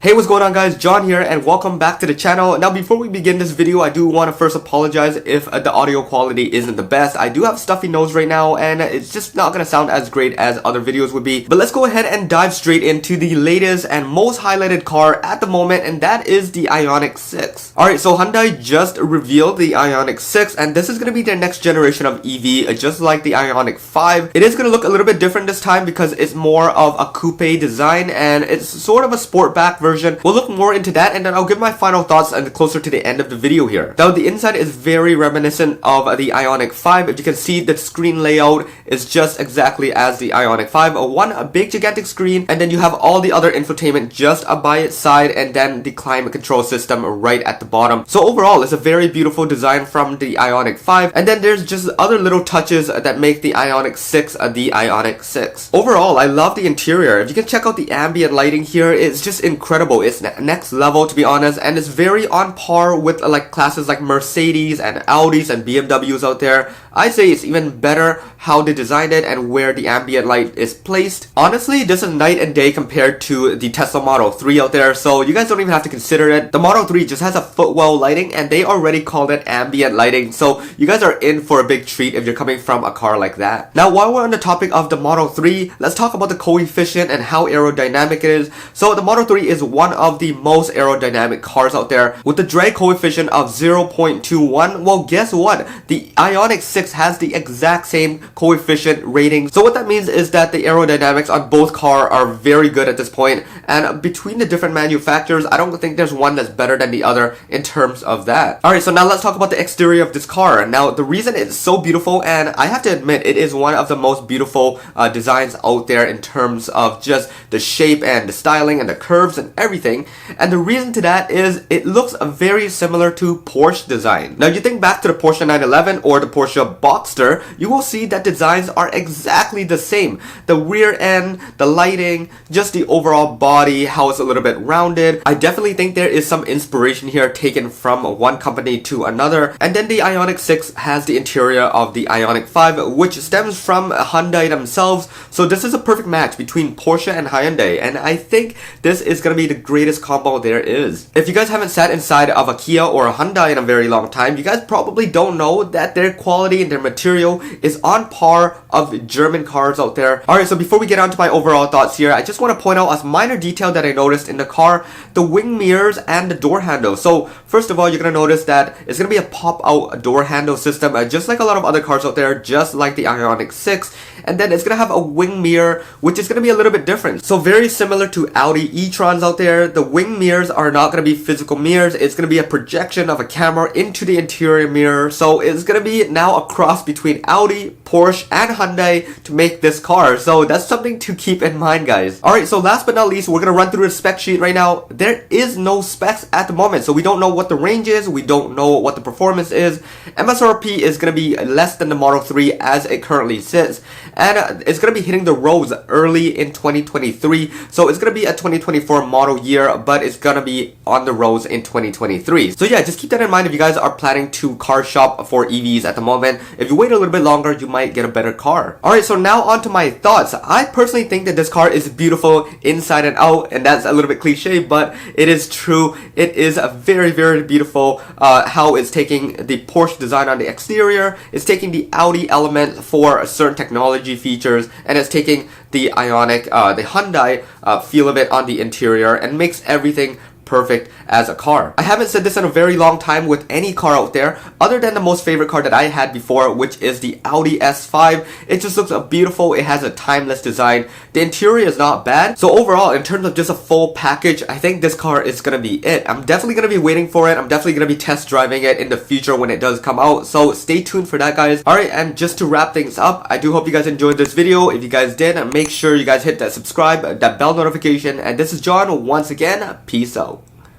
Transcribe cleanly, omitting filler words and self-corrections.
Hey, what's going on guys, John here and welcome back to the channel. Now before we begin this video, I do want to first apologize if the audio quality isn't the best. I do have a stuffy nose right now and it's just not going to sound as great as other videos would be. But let's go ahead and dive straight into the latest and most highlighted car at the moment, and that is the Ioniq 6. Alright, so Hyundai just revealed the Ioniq 6 and this is going to be their next generation of EV, just like the Ioniq 5. It is going to look a little bit different this time because it's more of a coupe design and it's sort of a sportback version. We'll look more into that and then I'll give my final thoughts closer to the end of the video here. Now the inside is very reminiscent of the Ioniq 5. If you can see, the screen layout is just exactly as the Ioniq 5. One big gigantic screen, and then you have all the other infotainment just by its side, and then the climate control system right at the bottom. So overall, it's a very beautiful design from the Ioniq 5, and then there's just other little touches that make the Ioniq 6 the Ioniq 6. Overall, I love the interior. If you can check out the ambient lighting here, it's just incredible. It's next level, to be honest, and it's very on par with like classes like Mercedes and Audis and BMWs out there. I'd say it's even better how they designed it and where the ambient light is placed. Honestly, this is night and day compared to the Tesla Model 3 out there, so you guys don't even have to consider it. The Model 3 just has a footwell lighting and they already called it ambient lighting, so you guys are in for a big treat if you're coming from a car like that. Now, while we're on the topic of the Model 3, let's talk about the coefficient and how aerodynamic it is. So the Model 3 is one of the most aerodynamic cars out there with the drag coefficient of 0.21. Well, guess what? The Ioniq 6 has the exact same coefficient rating. So what that means is that the aerodynamics on both cars are very good at this point, and between the different manufacturers, I don't think there's one that's better than the other in terms of that. Alright, so now let's talk about the exterior of this car. Now, the reason it's so beautiful, and I have to admit, it is one of the most beautiful designs out there in terms of just the shape and the styling and the curves and everything. And the reason to that is it looks very similar to Porche design. Now, you think back to the Porsche 911 or the Porsche Boxster, you will see that designs are exactly the same. The rear end, the lighting, just the overall body, how it's a little bit rounded. I definitely think there is some inspiration here taken from one company to another. And then the Ioniq 6 has the interior of the Ioniq 5, which stems from Hyundai themselves. So this is a perfect match between Porsche and Hyundai, and I think this is going to be the greatest combo there is. If you guys haven't sat inside of a Kia or a Hyundai in a very long time, you guys probably don't know that their quality and their material is on par of German cars out there. Alright, so before we get on to my overall thoughts here, I just want to point out a minor detail that I noticed in the car: the wing mirrors and the door handle. So first of all, you're going to notice that it's going to be a pop-out door handle system, just like a lot of other cars out there, just like the Ioniq 6. And then it's going to have a wing mirror, which is going to be a little bit different. So very similar to Audi e-trons out there, the wing mirrors are not going to be physical mirrors. It's going to be a projection of a camera into the interior mirror. So it's going to be now a cross between Audi, Porsche, and Hyundai to make this car. So that's something to keep in mind, guys. Alright, so last but not least, we're going to run through the spec sheet right now. There is no specs at the moment, so we don't know what the range is. We don't know what the performance is. MSRP is going to be less than the Model 3 as it currently sits. And it's going to be hitting the roads early in 2023. So it's going to be a 2024 model year, but it's going to be on the roads in 2023. So yeah, just keep that in mind if you guys are planning to car shop for EVs at the moment. If you wait a little bit longer, you might get a better car. Alright, so now on to my thoughts. I personally think that this car is beautiful inside and out, and that's a little bit cliche, but it is true. It is a very, very beautiful how it's taking the Porsche design on the exterior, it's taking the Audi element for certain technology features, and it's taking the Ioniq, the Hyundai feel of it on the interior, and makes everything perfect as a car. I haven't said this in a very long time with any car out there, other than the most favorite car that I had before, which is the Audi S5. It just looks beautiful. It has a timeless design. The interior is not bad. So overall, in terms of just a full package, I think this car is gonna be it. I'm definitely gonna be waiting for it. I'm definitely gonna be test driving it in the future when it does come out. So stay tuned for that, guys. Alright, and just to wrap things up, I do hope you guys enjoyed this video. If you guys did, make sure you guys hit that subscribe, that bell notification. And this is John once again. Peace out.